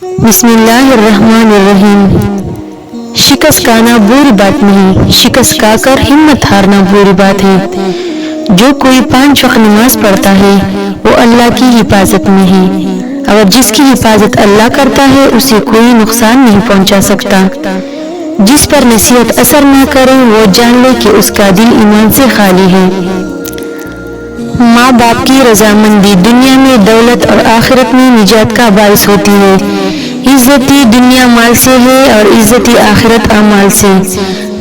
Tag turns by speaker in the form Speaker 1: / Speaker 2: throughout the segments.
Speaker 1: بسم اللہ الرحمن الرحیم۔ شکست کھانا بری بات نہیں، شکست کھا کر ہمت ہارنا بری بات ہے۔ جو کوئی 5 وقت نماز پڑھتا ہے وہ اللہ کی حفاظت میں ہے، اور جس کی حفاظت اللہ کرتا ہے اسے کوئی نقصان نہیں پہنچا سکتا۔ جس پر نصیحت اثر نہ کرے وہ جان لے کہ اس کا دل ایمان سے خالی ہے۔ ماں باپ کی رضامندی دنیا میں دولت اور آخرت میں نجات کا باعث ہوتی ہے۔ عزتی دنیا مال سے ہے اور عزتی آخرت اعمال سے۔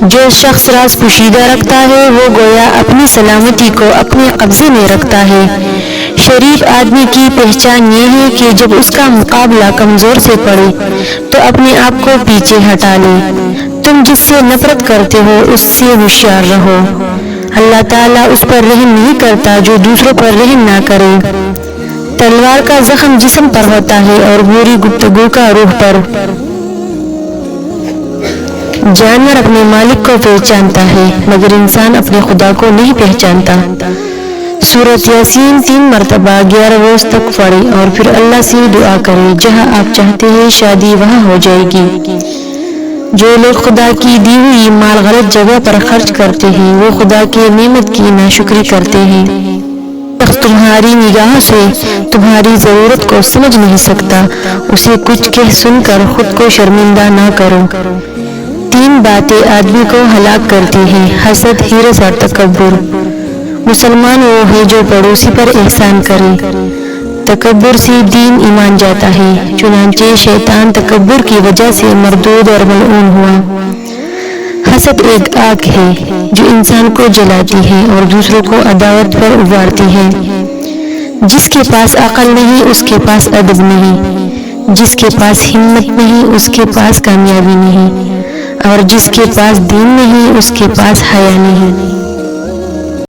Speaker 1: جو شخص راز پوشیدہ رکھتا ہے وہ گویا اپنی سلامتی کو اپنے قبضے میں رکھتا ہے۔ شریف آدمی کی پہچان یہ ہے کہ جب اس کا مقابلہ کمزور سے پڑے تو اپنے آپ کو پیچھے ہٹا لے۔ تم جس سے نفرت کرتے ہو اس سے ہوشیار رہو۔ اللہ تعالیٰ اس پر رحم نہیں کرتا جو دوسروں پر رحم نہ کرے۔ تلوار کا زخم جسم پر ہوتا ہے اور بری گفتگو کا روح پر۔ جانور اپنے مالک کو پہچانتا ہے مگر انسان اپنے خدا کو نہیں پہچانتا۔ سورۃ یاسین 3 مرتبہ 11 روز تک پڑھیں اور پھر اللہ سے دعا کریں۔ جہاں آپ چاہتے ہیں شادی وہاں ہو جائے گی۔ جو لوگ خدا کی دی ہوئی مال غلط جگہ پر خرچ کرتے ہیں وہ خدا کی نعمت کی ناشکری کرتے ہیں۔ شخص تمہاری نگاہوں سے تمہاری ضرورت کو سمجھ نہیں سکتا، اسے کچھ کہہ سن کر خود کو شرمندہ نہ کرو۔ 3 باتیں آدمی کو ہلاک کرتی ہیں: حسد، حرص اور تکبر۔ مسلمان وہ ہے جو پڑوسی پر احسان کرے۔ تکبر سے دین ایمان جاتا ہے، چنانچہ شیطان تکبر کی وجہ سے مردود اور ملعون ہوا۔ حسد ایک آگ ہے جو انسان کو جلاتی ہے اور دوسروں کو عداوت پر ابھارتی ہے۔ جس کے پاس عقل نہیں اس کے پاس ادب نہیں، جس کے پاس ہمت نہیں اس کے پاس کامیابی نہیں، اور جس کے پاس دین نہیں اس کے پاس حیا نہیں۔